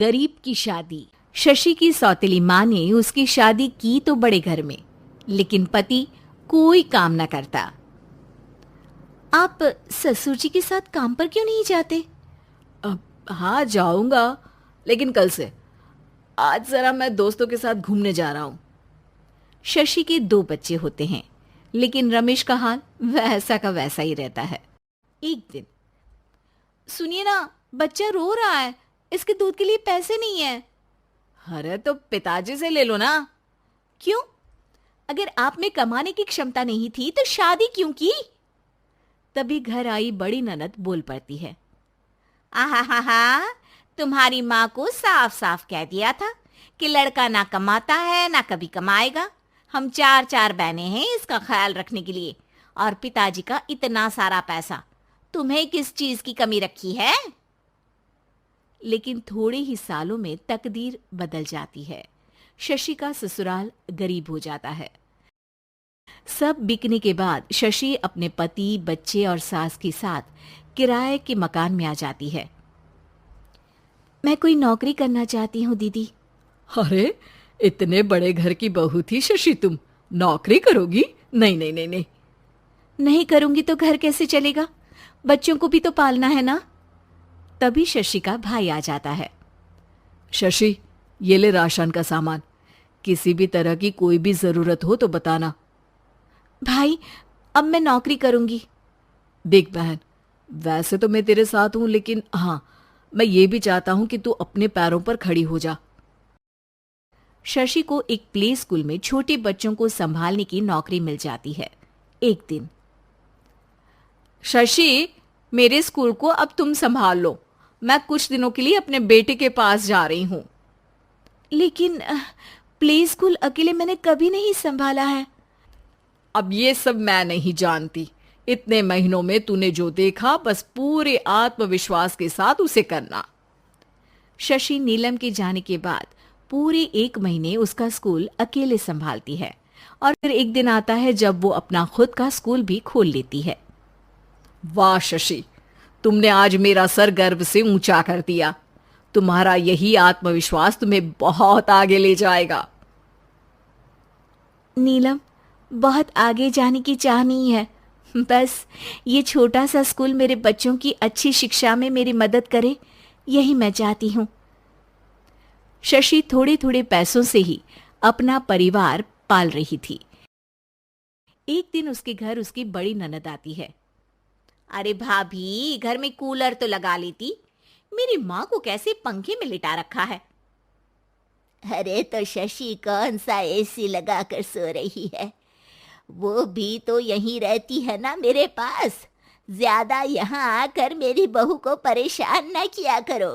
गरीब की शादी। शशि की सौतेली माँ ने उसकी शादी की तो बड़े घर में, लेकिन पति कोई काम न करता। आप ससुर जी के साथ काम पर क्यों नहीं जाते? हाँ जाऊंगा, लेकिन कल से। आज जरा मैं दोस्तों के साथ घूमने जा रहा हूँ। शशि के 2 बच्चे होते हैं, लेकिन रमेश का हाल वैसा का वैसा ही रहता है। एक दिन, सुनिए ना, बच्चा रो रहा है, इसके दूध के लिए पैसे नहीं है। अरे तो पिताजी से ले लो ना। क्यों? अगर आप में कमाने की क्षमता नहीं थी तो शादी क्यों की? तभी घर आई बड़ी ननद बोल पड़ती है। आहा हा हा, तुम्हारी माँ को साफ साफ कह दिया था कि लड़का ना कमाता है ना कभी कमाएगा। हम 4 बहनें हैं इसका ख्याल रखने के लिए, और पिताजी का इतना सारा पैसा, तुम्हें किस चीज की कमी रखी है? लेकिन थोड़े ही सालों में तकदीर बदल जाती है। शशि का ससुराल गरीब हो जाता है। सब बिकने के बाद शशि अपने पति, बच्चे और सास के साथ किराए के मकान में आ जाती है। मैं कोई नौकरी करना चाहती हूँ दीदी। अरे इतने बड़े घर की बहू थी शशि, तुम नौकरी करोगी? नहीं नहीं नहीं नहीं। नहीं करूंगी तो घर कैसे चलेगा? बच्चों को भी तो पालना है ना। तभी शशि का भाई आ जाता है। शशि, ये ले राशन का सामान, किसी भी तरह की कोई भी जरूरत हो तो बताना। भाई, अब मैं नौकरी करूंगी। देख बहन, वैसे तो मैं तेरे साथ हूं, लेकिन हाँ, मैं ये भी चाहता हूं कि तू अपने पैरों पर खड़ी हो जा। शशि को एक प्ले स्कूल में छोटे बच्चों को संभालने की नौकरी मिल जाती है। एक दिन, शशि, मेरे स्कूल को अब तुम संभाल लो। मैं कुछ दिनों के लिए अपने बेटे के पास जा रही हूं। लेकिन प्ले स्कूल अकेले मैंने कभी नहीं संभाला है। अब ये सब मैं नहीं जानती। इतने महीनों में तूने जो देखा, बस पूरे आत्मविश्वास के साथ उसे करना। शशि नीलम के जाने के बाद पूरे 1 महीने उसका स्कूल अकेले संभालती है, और फिर एक दिन आता है जब वो अपना खुद का स्कूल भी खोल लेती है। वाह शशि, तुमने आज मेरा सर गर्व से ऊंचा कर दिया। तुम्हारा यही आत्मविश्वास तुम्हें बहुत आगे ले जाएगा। नीलम, बहुत आगे जाने की चाह नहीं है, बस ये छोटा सा स्कूल मेरे बच्चों की अच्छी शिक्षा में मेरी मदद करे, यही मैं चाहती हूँ। शशि थोड़े थोड़े पैसों से ही अपना परिवार पाल रही थी। एक दिन उसके घर उसकी बड़ी ननद आती है। अरे भाभी, घर में कूलर तो लगा लेती, मेरी माँ को कैसे पंखे में लिटा रखा है? अरे तो शशि कौन सा एसी लगा कर सो रही है? वो भी तो यहीं रहती है ना मेरे पास। ज्यादा यहाँ आकर मेरी बहू को परेशान न किया करो।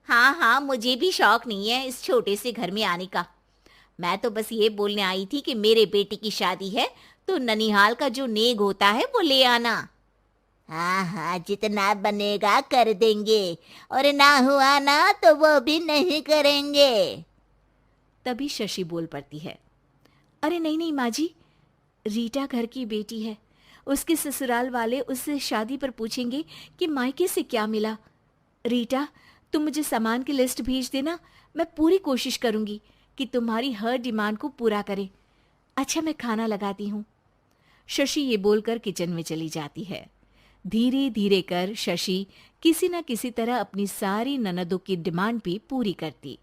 हाँ हाँ, मुझे भी शौक नहीं है इस छोटे से घर में आने का। मैं तो बस ये बोलने आई थी कि मेरे बेटे की शादी है तो ननिहाल का जो नेग होता है वो ले आना। हाँ हाँ, जितना बनेगा कर देंगे, और ना हुआ ना तो वो भी नहीं करेंगे। तभी शशि बोल पड़ती है। अरे नहीं नहीं माँ जी, रीटा घर की बेटी है, उसके ससुराल वाले उससे शादी पर पूछेंगे कि मायके से क्या मिला। रीटा, तुम मुझे सामान की लिस्ट भेज देना, मैं पूरी कोशिश करूंगी कि तुम्हारी हर डिमांड को पूरा करे। अच्छा, मैं खाना लगाती हूँ। शशि ये बोलकर किचन में चली जाती है। धीरे धीरे कर शशि किसी न किसी तरह अपनी सारी ननदों की डिमांड भी पूरी करती,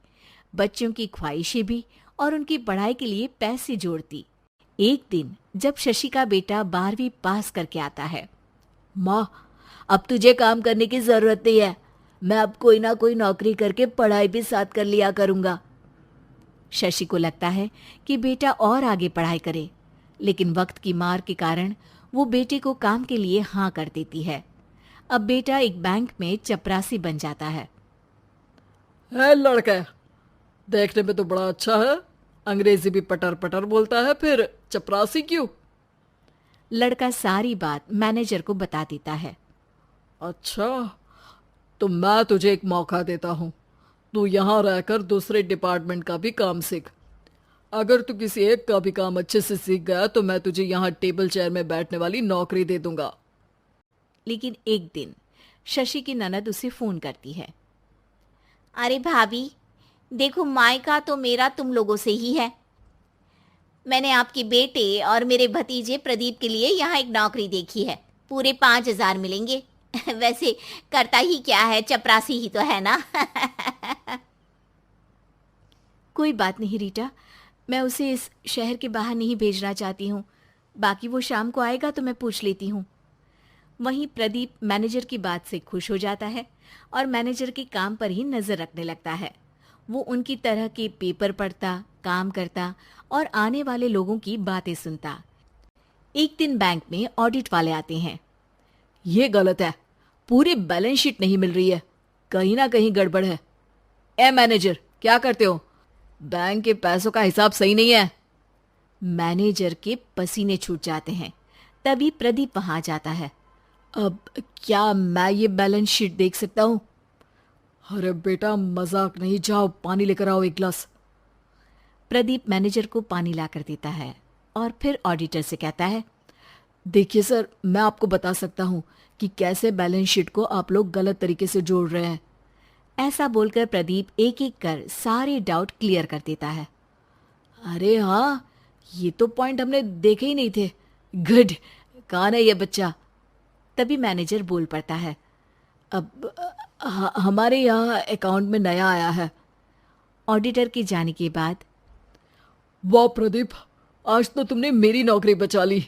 बच्चों की ख्वाहिशें भी, और उनकी पढ़ाई के लिए पैसे जोड़ती। एक दिन जब शशि का बेटा 12वीं पास करके आता है। माँ, अब तुझे काम करने की जरूरत नहीं है, मैं अब कोई ना कोई नौकरी करके पढ़ाई भी साथ कर लिया करूंगा। शशि को लगता है कि बेटा और आगे पढ़ाई करे, लेकिन वक्त की मार के कारण वो बेटे को काम के लिए हाँ कर देती है। अब बेटा एक बैंक में चपरासी बन जाता है। लड़का देखने में तो बड़ा अच्छा है, अंग्रेजी भी पटर पटर बोलता है, फिर चपरासी क्यों? लड़का सारी बात मैनेजर को बता देता है। अच्छा, तो मैं तुझे एक मौका देता हूँ, तू यहाँ रहकर दूसरे डिपार्टमेंट का भी काम सीख। अगर तू किसी एक का भी काम अच्छे से सीख गया तो मैं तुझे यहाँ टेबल चेयर में बैठने वाली नौकरी दे दूंगा। लेकिन एक दिन शशि की ननद उसे फोन करती है। अरे भाभी, देखो मायका तो मेरा तुम लोगों से ही है। मैंने आपके बेटे और मेरे भतीजे प्रदीप के लिए यहाँ एक नौकरी देखी है, पूरे 5,000 मिलेंगे। वैसे करता ही क्या है, चपरासी ही तो है ना। कोई बात नहीं रीटा, मैं उसे इस शहर के बाहर नहीं भेजना चाहती हूँ। बाकी वो शाम को आएगा तो मैं पूछ लेती हूँ। वहीं प्रदीप मैनेजर की बात से खुश हो जाता है और मैनेजर के काम पर ही नजर रखने लगता है। वो उनकी तरह के पेपर पढ़ता, काम करता और आने वाले लोगों की बातें सुनता। एक दिन बैंक में ऑडिट वाले आते हैं। ये गलत है, पूरी बैलेंस शीट नहीं मिल रही है, कहीं ना कहीं गड़बड़ है। ए मैनेजर, क्या करते हो? बैंक के पैसों का हिसाब सही नहीं है। मैनेजर के पसीने छूट जाते हैं। तभी प्रदीप वहां जाता है। अब क्या मैं ये बैलेंस शीट देख सकता हूँ? अरे बेटा मजाक नहीं, जाओ पानी लेकर आओ एक गिलास। प्रदीप मैनेजर को पानी लाकर देता है और फिर ऑडिटर से कहता है, देखिए सर, मैं आपको बता सकता हूँ कि कैसे बैलेंस शीट को आप लोग गलत तरीके से जोड़ रहे हैं। ऐसा बोलकर प्रदीप एक एक कर सारे डाउट क्लियर कर देता है। अरे हाँ, ये तो पॉइंट हमने देखे ही नहीं थे। गुड, कौन है ये बच्चा? तभी मैनेजर बोल पड़ता है, अब हमारे यहाँ अकाउंट में नया आया है। ऑडिटर के जाने के बाद, वाह प्रदीप, आज तो तुमने मेरी नौकरी बचा ली।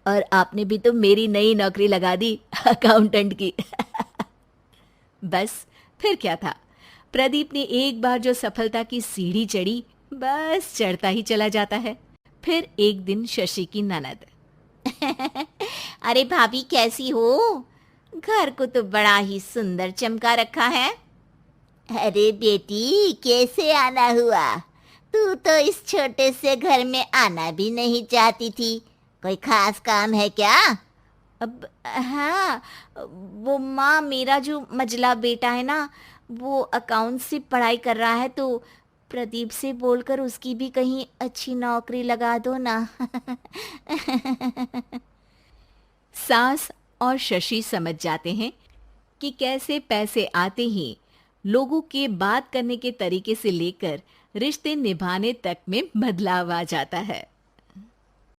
और आपने भी तो मेरी नई नौकरी लगा दी, अकाउंटेंट की। बस फिर क्या था, प्रदीप ने एक बार जो सफलता की सीढ़ी चढ़ी, बस चढ़ता ही चला जाता है। फिर एक दिन शशि की ननद, अरे भाभी कैसी हो? घर को तो बड़ा ही सुंदर चमका रखा है। अरे बेटी, कैसे आना हुआ? तू तो इस छोटे से घर में आना भी नहीं चाहती थी। कोई खास काम है क्या? अब हाँ, वो माँ, मेरा जो मजला बेटा है ना, वो अकाउंट से पढ़ाई कर रहा है, तो प्रदीप से बोलकर उसकी भी कहीं अच्छी नौकरी लगा दो ना। सास और शशि समझ जाते हैं कि कैसे पैसे आते ही लोगों के बात करने के तरीके से लेकर रिश्ते निभाने तक में बदलाव आ जाता है।